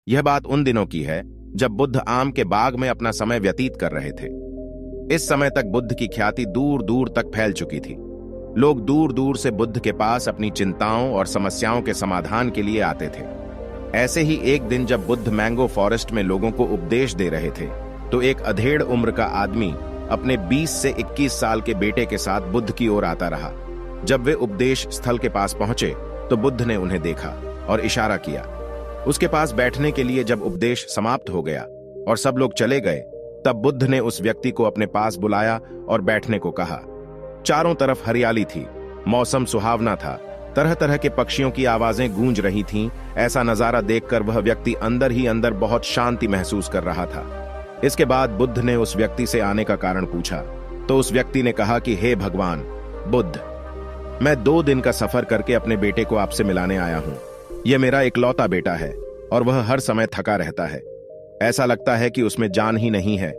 यह बात उन दिनों की है जब बुद्ध आम के बाग में अपना समय व्यतीत कर रहे थे। इस समय तक बुद्ध की ख्याति दूर दूर तक फैल चुकी थी। लोग दूर दूर से बुद्ध के पास अपनी चिंताओं और समस्याओं के समाधान के लिए आते थे। ऐसे ही एक दिन जब बुद्ध मैंगो फॉरेस्ट में लोगों को उपदेश दे रहे थे, तो एक अधेड़ उम्र का आदमी अपने 20 से 21 साल के बेटे के साथ बुद्ध की ओर आता रहा। जब वे उपदेश स्थल के पास पहुंचे तो बुद्ध ने उन्हें देखा और इशारा किया। उसके पास बैठने के लिए जब उपदेश समाप्त हो गया और सब लोग चले गए, तब बुद्ध ने उस व्यक्ति को अपने पास बुलाया और बैठने को कहा। चारों तरफ हरियाली थी, मौसम सुहावना था, तरह तरह के पक्षियों की आवाजें गूंज रही थीं। ऐसा नजारा देखकर वह व्यक्ति अंदर ही अंदर बहुत शांति महसूस कर रहा था। इसके बाद बुद्ध ने उस व्यक्ति से आने का कारण पूछा, तो उस व्यक्ति ने कहा कि हे भगवान बुद्ध, मैं 2 दिन का सफर करके अपने बेटे को आपसे मिलाने आया हूं। यह मेरा इकलौता बेटा है और वह हर समय थका रहता है। ऐसा लगता है कि उसमें जान ही नहीं है।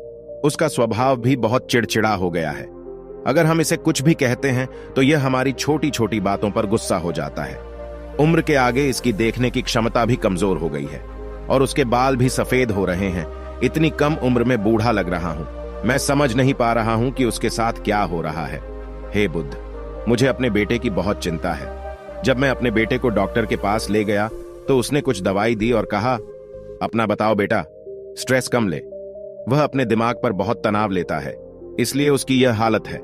उसका स्वभाव भी बहुत चिड़चिड़ा हो गया है। अगर हम इसे कुछ भी कहते हैं तो यह हमारी छोटी छोटी बातों पर गुस्सा हो जाता है। उम्र के आगे इसकी देखने की क्षमता भी कमजोर हो गई है और उसके बाल भी सफेद हो रहे हैं। इतनी कम उम्र में बूढ़ा लग रहा हूं। मैं समझ नहीं पा रहा हूं कि उसके साथ क्या हो रहा है। हे बुद्ध, मुझे अपने बेटे की बहुत चिंता है। जब मैं अपने बेटे को डॉक्टर के पास ले गया तो उसने कुछ दवाई दी और कहा, अपना बताओ बेटा, स्ट्रेस कम ले। वह अपने दिमाग पर बहुत तनाव लेता है, इसलिए उसकी यह हालत है।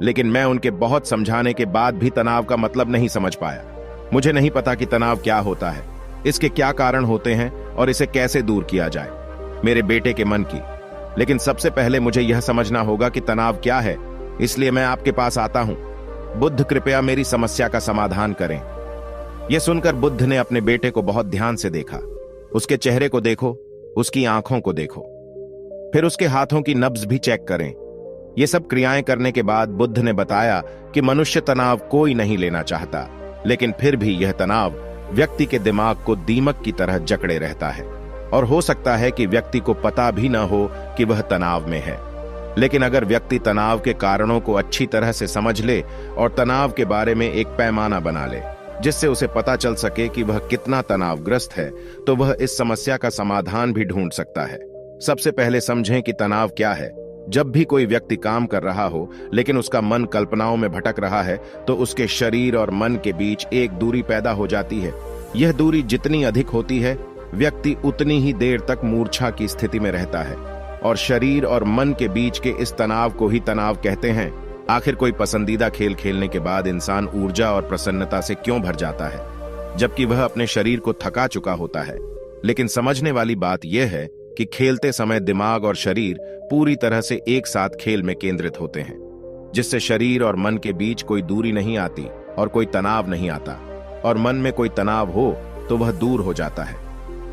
लेकिन मैं उनके बहुत समझाने के बाद भी तनाव का मतलब नहीं समझ पाया। मुझे नहीं पता कि तनाव क्या होता है, इसके क्या कारण होते हैं और इसे कैसे दूर किया जाए मेरे बेटे के मन की। लेकिन सबसे पहले मुझे यह समझना होगा कि तनाव क्या है, इसलिए मैं आपके पास आता हूं। बुद्ध, कृपया मेरी समस्या का समाधान करें। यह सुनकर बुद्ध ने अपने बेटे को बहुत ध्यान से देखा। उसके चेहरे को देखो, उसकी आंखों को देखो, फिर उसके हाथों की नब्ज भी चेक करें। ये सब क्रियाएं करने के बाद बुद्ध ने बताया कि मनुष्य तनाव कोई नहीं लेना चाहता, लेकिन फिर भी यह तनाव व्यक्ति के दिमाग को दीमक की तरह जकड़े रहता है और हो सकता है कि व्यक्ति को पता भी न हो कि वह तनाव में है। लेकिन अगर व्यक्ति तनाव के कारणों को अच्छी तरह से समझ ले और तनाव के बारे में एक पैमाना बना ले जिससे उसे पता चल सके कि वह कितना तनावग्रस्त है, तो वह इस समस्या का समाधान भी ढूंढ सकता है। सबसे पहले समझें कि तनाव क्या है। जब भी कोई व्यक्ति काम कर रहा हो लेकिन उसका मन कल्पनाओं में भटक रहा है, तो उसके शरीर और मन के बीच एक दूरी पैदा हो जाती है। यह दूरी जितनी अधिक होती है, व्यक्ति उतनी ही देर तक मूर्छा की स्थिति में रहता है और शरीर और मन के बीच के इस तनाव को ही तनाव कहते हैं। आखिर कोई पसंदीदा खेल खेलने के बाद इंसान ऊर्जा और प्रसन्नता से क्यों भर जाता है, जबकि वह अपने शरीर को थका चुका होता है। लेकिन समझने वाली बात यह है कि खेलते समय दिमाग और शरीर पूरी तरह से एक साथ खेल में केंद्रित होते हैं, जिससे शरीर और मन के बीच कोई दूरी नहीं आती और कोई तनाव नहीं आता। और मन में कोई तनाव हो तो वह दूर हो जाता है।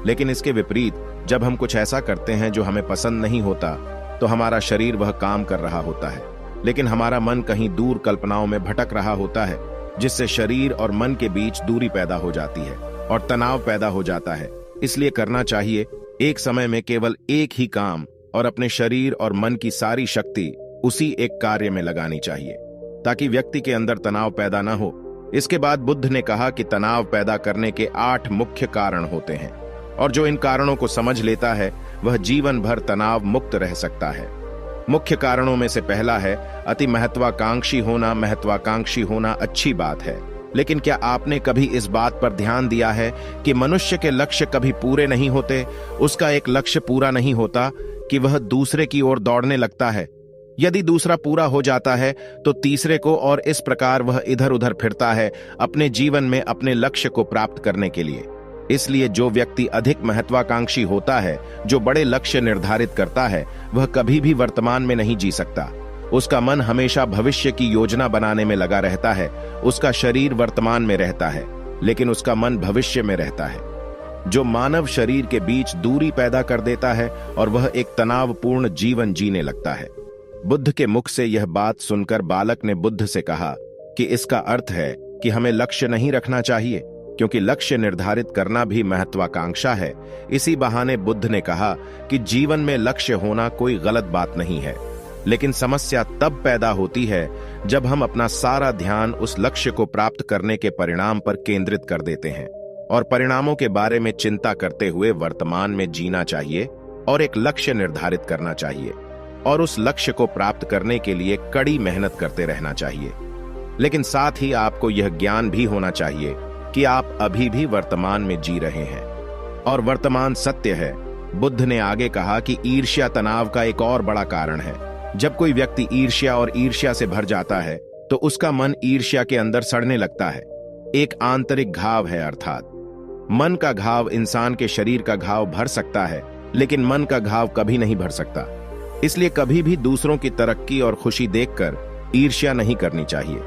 लेकिन इसके विपरीत, जब हम कुछ ऐसा करते हैं जो हमें पसंद नहीं होता, तो हमारा शरीर वह काम कर रहा होता है, लेकिन हमारा मन कहीं दूर कल्पनाओं में भटक रहा होता है, जिससे शरीर और मन के बीच दूरी पैदा हो जाती है और तनाव पैदा हो जाता है। इसलिए करना चाहिए एक समय में केवल एक ही काम और अपने शरीर और मन की सारी शक्ति उसी एक कार्य में लगानी चाहिए, ताकि व्यक्ति के अंदर तनाव पैदा न हो। इसके बाद बुद्ध ने कहा कि तनाव पैदा करने के 8 मुख्य कारण होते हैं और जो इन कारणों को समझ लेता है वह जीवन भर तनाव मुक्त रह सकता है। मुख्य कारणों में से पहला है अति महत्वाकांक्षी होना। महत्वाकांक्षी होना अच्छी बात है, लेकिन क्या आपने कभी इस बात पर ध्यान दिया है कि मनुष्य के लक्ष्य कभी पूरे नहीं होते? उसका एक लक्ष्य पूरा नहीं होता कि वह दूसरे की ओर दौड़ने लगता है। यदि दूसरा पूरा हो जाता है तो तीसरे को, और इस प्रकार वह इधर उधर फिरता है अपने जीवन में अपने लक्ष्य को प्राप्त करने के लिए। इसलिए जो व्यक्ति अधिक महत्वाकांक्षी होता है, जो बड़े लक्ष्य निर्धारित करता है, वह कभी भी वर्तमान में नहीं जी सकता। उसका मन हमेशा भविष्य की योजना बनाने में लगा रहता है। उसका शरीर वर्तमान में रहता है, लेकिन उसका मन भविष्य में रहता है, जो मानव शरीर के बीच दूरी पैदा कर देता है और वह एक तनावपूर्ण जीवन जीने लगता है। बुद्ध के मुख से यह बात सुनकर बालक ने बुद्ध से कहा कि इसका अर्थ है कि हमें लक्ष्य नहीं रखना चाहिए, क्योंकि लक्ष्य निर्धारित करना भी महत्वाकांक्षा है। इसी बहाने बुद्ध ने कहा कि जीवन में लक्ष्य होना कोई गलत बात नहीं है, लेकिन समस्या तब पैदा होती है जब हम अपना सारा ध्यान उस लक्ष्य को प्राप्त करने के परिणाम पर केंद्रित कर देते हैं। और परिणामों के बारे में चिंता करते हुए वर्तमान में जीना चाहिए और एक लक्ष्य निर्धारित करना चाहिए और उस लक्ष्य को प्राप्त करने के लिए कड़ी मेहनत करते रहना चाहिए। लेकिन साथ ही आपको यह ज्ञान भी होना चाहिए कि आप अभी भी वर्तमान में जी रहे हैं और वर्तमान सत्य है। बुद्ध ने आगे कहा कि ईर्ष्या तनाव का एक और बड़ा कारण है। जब कोई व्यक्ति ईर्ष्या और ईर्ष्या से भर जाता है तो उसका मन ईर्ष्या के अंदर सड़ने लगता है। एक आंतरिक घाव है, अर्थात मन का घाव इंसान के शरीर का घाव भर सकता है, लेकिन मन का घाव कभी नहीं भर सकता। इसलिए कभी भी दूसरों की तरक्की और खुशी देखकर ईर्ष्या नहीं करनी चाहिए,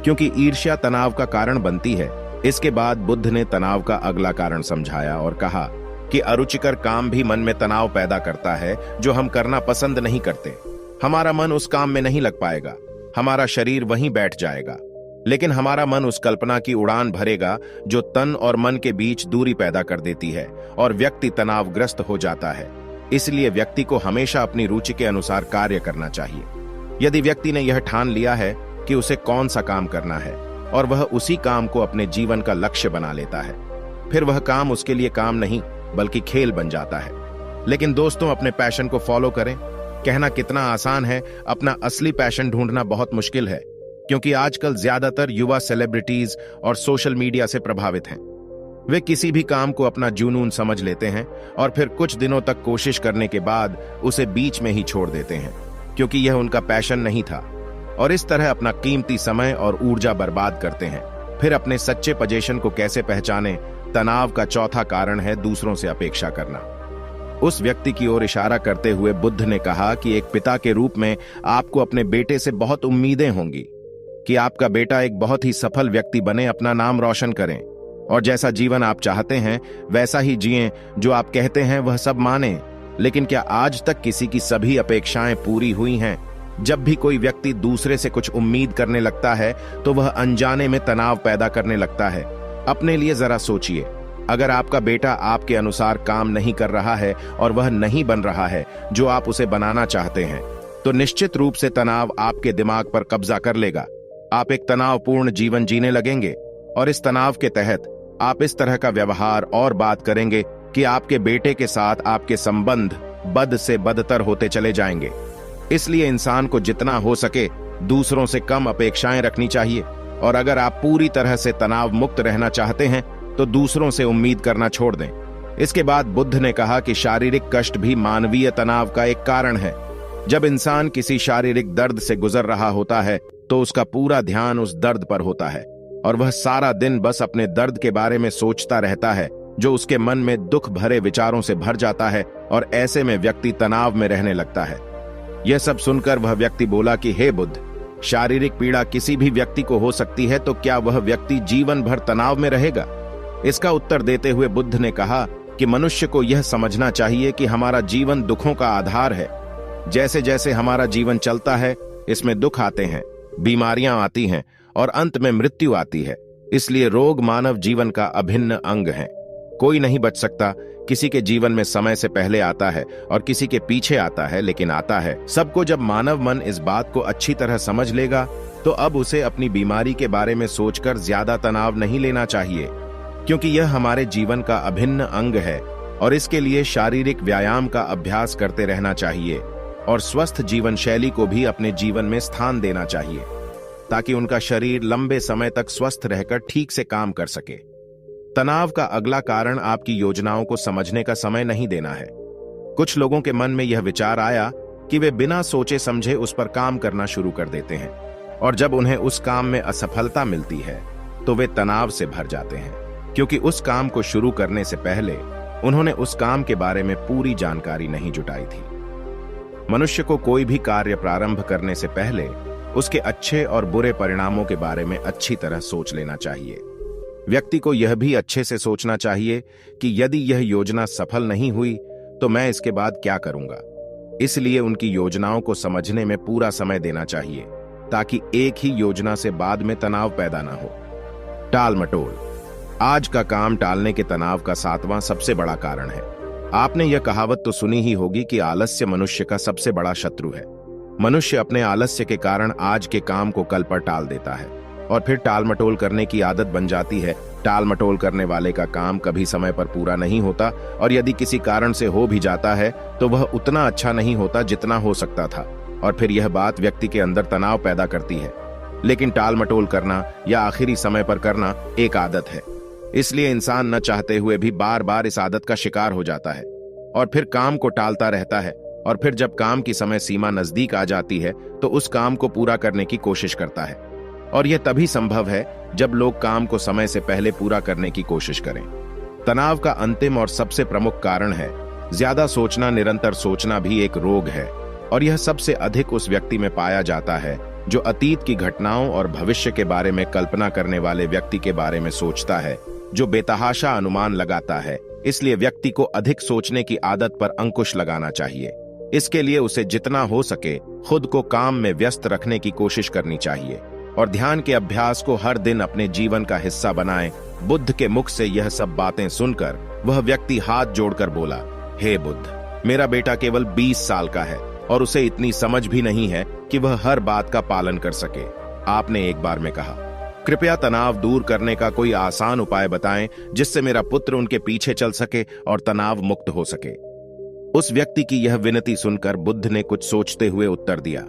क्योंकि ईर्ष्या तनाव का कारण बनती है। इसके बाद बुद्ध ने तनाव का अगला कारण समझाया और कहा कि अरुचिकर काम भी मन में तनाव पैदा करता है जो हम करना पसंद नहीं करते। हमारा मन उस काम में नहीं लग पाएगा, हमारा शरीर वहीं बैठ जाएगा, लेकिन हमारा मन उस कल्पना की उड़ान भरेगा जो तन और मन के बीच दूरी पैदा कर देती है और व्यक्ति तनावग्रस्त हो जाता है। इसलिए व्यक्ति को हमेशा अपनी रुचि के अनुसार कार्य करना चाहिए। यदि व्यक्ति ने यह ठान लिया है कि उसे कौन सा काम करना है और वह उसी काम को अपने जीवन का लक्ष्य बना लेता है, फिर वह काम उसके लिए काम नहीं बल्कि खेल बन जाता है। लेकिन दोस्तों, अपने पैशन को फॉलो करें। कहना कितना आसान है, अपना असली पैशन ढूंढना बहुत मुश्किल है, क्योंकि आजकल ज्यादातर युवा सेलिब्रिटीज और सोशल मीडिया से प्रभावित हैं। वे किसी भी काम को अपना जुनून समझ लेते हैं और फिर कुछ दिनों तक कोशिश करने के बाद उसे बीच में ही छोड़ देते हैं, क्योंकि यह उनका पैशन नहीं था, और इस तरह अपना कीमती समय और ऊर्जा बर्बाद करते हैं। फिर अपने सच्चे पैशन को कैसे पहचानें? तनाव का चौथा कारण है दूसरों से अपेक्षा करना। उस व्यक्ति की ओर इशारा करते हुए बुद्ध ने कहा कि एक पिता के रूप में आपको अपने बेटे से बहुत उम्मीदें होंगी कि आपका बेटा एक बहुत ही सफल व्यक्ति बने, अपना नाम रोशन करें और जैसा जीवन आप चाहते हैं वैसा ही जिएं। जो आप कहते हैं वह सब माने। लेकिन क्या आज तक किसी की सभी अपेक्षाएं पूरी हुई हैं? जब भी कोई व्यक्ति दूसरे से कुछ उम्मीद करने लगता है तो वह अनजाने में तनाव पैदा करने लगता है। अपने लिए जरा सोचिए, अगर आपका बेटा आपके अनुसार काम नहीं कर रहा है और वह नहीं बन रहा है जो आप उसे बनाना चाहते हैं, तो निश्चित रूप से तनाव आपके दिमाग पर कब्जा कर लेगा। आप एक तनावपूर्ण जीवन जीने लगेंगे और इस तनाव के तहत आप इस तरह का व्यवहार और बात करेंगे कि आपके बेटे के साथ आपके संबंध बद से बदतर होते चले जाएंगे। इसलिए इंसान को जितना हो सके दूसरों से कम अपेक्षाएं रखनी चाहिए, और अगर आप पूरी तरह से तनाव मुक्त रहना चाहते हैं तो दूसरों से उम्मीद करना छोड़ दें। इसके बाद बुद्ध ने कहा कि शारीरिक कष्ट भी मानवीय तनाव का एक कारण है। जब इंसान किसी शारीरिक दर्द से गुजर रहा होता है तो उसका पूरा ध्यान उस दर्द पर होता है और वह सारा दिन बस अपने दर्द के बारे में सोचता रहता है, जो उसके मन में दुख भरे विचारों से भर जाता है, और ऐसे में व्यक्ति तनाव में रहने लगता है। यह सब सुनकर वह व्यक्ति बोला कि हे बुद्ध, शारीरिक पीड़ा किसी भी व्यक्ति को हो सकती है, तो क्या वह व्यक्ति जीवन भर तनाव में रहेगा? इसका उत्तर देते हुए बुद्ध ने कहा कि मनुष्य को यह समझना चाहिए कि हमारा जीवन दुखों का आधार है। जैसे जैसे हमारा जीवन चलता है, इसमें दुख आते हैं, बीमारियां आती हैं और अंत में मृत्यु आती है। इसलिए रोग मानव जीवन का अभिन्न अंग है। कोई नहीं बच सकता। किसी के जीवन में समय से पहले आता है और किसी के पीछे आता है, लेकिन आता है सबको। जब मानव मन इस बात को अच्छी तरह समझ लेगा तो अब उसे अपनी बीमारी के बारे में सोचकर ज्यादा तनाव नहीं लेना चाहिए, क्योंकि यह हमारे जीवन का अभिन्न अंग है और इसके लिए शारीरिक व्यायाम का अभ्यास करते रहना चाहिए और स्वस्थ जीवन शैली को भी अपने जीवन में स्थान देना चाहिए, ताकि उनका शरीर लंबे समय तक स्वस्थ रहकर ठीक से काम कर सके। तनाव का अगला कारण आपकी योजनाओं को समझने का समय नहीं देना है। कुछ लोगों के मन में यह विचार आया कि वे बिना सोचे समझे उस पर काम करना शुरू कर देते हैं, और जब उन्हें उस काम में असफलता मिलती है तो वे तनाव से भर जाते हैं, क्योंकि उस काम को शुरू करने से पहले उन्होंने उस काम के बारे में पूरी जानकारी नहीं जुटाई थी। मनुष्य को कोई भी कार्य प्रारंभ करने से पहले उसके अच्छे और बुरे परिणामों के बारे में अच्छी तरह सोच लेना चाहिए। व्यक्ति को यह भी अच्छे से सोचना चाहिए कि यदि यह योजना सफल नहीं हुई तो मैं इसके बाद क्या करूंगा। इसलिए उनकी योजनाओं को समझने में पूरा समय देना चाहिए, ताकि एक ही योजना से बाद में तनाव पैदा ना हो। टाल मटोल आज का काम टालने के तनाव का 7वां सबसे बड़ा कारण है। आपने यह कहावत तो सुनी ही होगी कि आलस्य मनुष्य का सबसे बड़ा शत्रु है। मनुष्य अपने आलस्य के कारण आज के काम को कल पर टाल देता है। और फिर टालमटोल करने की आदत बन जाती है। टालमटोल करने वाले का काम कभी समय पर पूरा नहीं होता, और यदि किसी कारण से हो भी जाता है तो वह उतना अच्छा नहीं होता जितना हो सकता था, और फिर यह बात व्यक्ति के अंदर तनाव पैदा करती है। लेकिन टालमटोल करना या आखिरी समय पर करना एक आदत है, इसलिए इंसान न चाहते हुए भी बार बार इस आदत का शिकार हो जाता है और फिर काम को टालता रहता है। और फिर जब काम की समय सीमा नजदीक आ जाती है तो उस काम को पूरा करने की कोशिश करता है, और यह तभी संभव है जब लोग काम को समय से पहले पूरा करने की कोशिश करें। तनाव का अंतिम और सबसे प्रमुख कारण है ज्यादा सोचना। निरंतर सोचना भी एक रोग है, और यह सबसे अधिक उस व्यक्ति में पाया जाता है जो अतीत की घटनाओं और भविष्य के बारे में कल्पना करने वाले व्यक्ति के बारे में सोचता है, जो बेतहाशा अनुमान लगाता है। इसलिए व्यक्ति को अधिक सोचने की आदत पर अंकुश लगाना चाहिए। इसके लिए उसे जितना हो सके खुद को काम में व्यस्त रखने की कोशिश करनी चाहिए, और ध्यान के अभ्यास को हर दिन अपने जीवन का हिस्सा बनाएं। बुद्ध के मुख से यह सब बातें सुनकर वह व्यक्ति हाथ जोड़कर बोला, हे बुद्ध, मेरा बेटा केवल 20 साल का है और उसे इतनी समझ भी नहीं है कि वह हर बात का पालन कर सके। आपने एक बार में कहा, कृपया तनाव दूर करने का कोई आसान उपाय बताएं जिससे मेरा पुत्र उनके पीछे चल सके और तनाव मुक्त हो सके। उस व्यक्ति की यह विनती सुनकर बुद्ध ने कुछ सोचते हुए उत्तर दिया,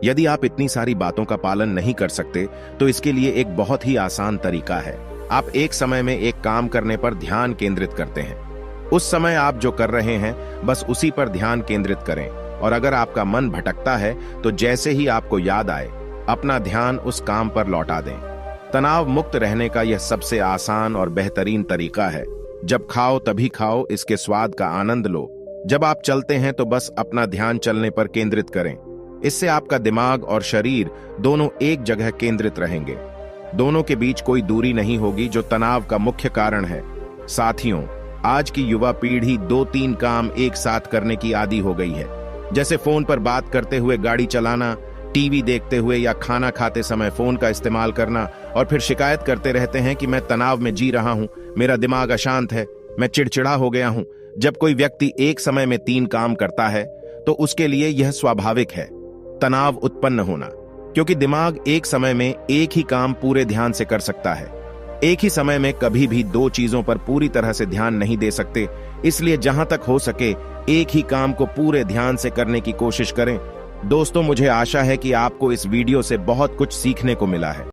यदि आप इतनी सारी बातों का पालन नहीं कर सकते तो इसके लिए एक बहुत ही आसान तरीका है। आप एक समय में एक काम करने पर ध्यान केंद्रित करते हैं। उस समय आप जो कर रहे हैं बस उसी पर ध्यान केंद्रित करें, और अगर आपका मन भटकता है तो जैसे ही आपको याद आए अपना ध्यान उस काम पर लौटा दें। तनाव मुक्त रहने का यह सबसे आसान और बेहतरीन तरीका है। जब खाओ तभी खाओ, इसके स्वाद का आनंद लो। जब आप चलते हैं तो बस अपना ध्यान चलने पर केंद्रित करें। इससे आपका दिमाग और शरीर दोनों एक जगह केंद्रित रहेंगे। दोनों के बीच कोई दूरी नहीं होगी जो तनाव का मुख्य कारण है। साथियों, आज की युवा पीढ़ी 2-3 काम एक साथ करने की आदी हो गई है, जैसे फोन पर बात करते हुए गाड़ी चलाना, टीवी देखते हुए या खाना खाते समय फोन का इस्तेमाल करना, और फिर शिकायत करते रहते हैं कि मैं तनाव में जी रहा हूं, मेरा दिमाग अशांत है, मैं चिड़चिड़ा हो गया हूं। जब कोई व्यक्ति एक समय में 3 काम करता है तो उसके लिए यह स्वाभाविक है तनाव उत्पन्न होना, क्योंकि दिमाग एक समय में एक ही काम पूरे ध्यान से कर सकता है। एक ही समय में कभी भी 2 चीजों पर पूरी तरह से ध्यान नहीं दे सकते, इसलिए जहां तक हो सके एक ही काम को पूरे ध्यान से करने की कोशिश करें। दोस्तों, मुझे आशा है कि आपको इस वीडियो से बहुत कुछ सीखने को मिला है।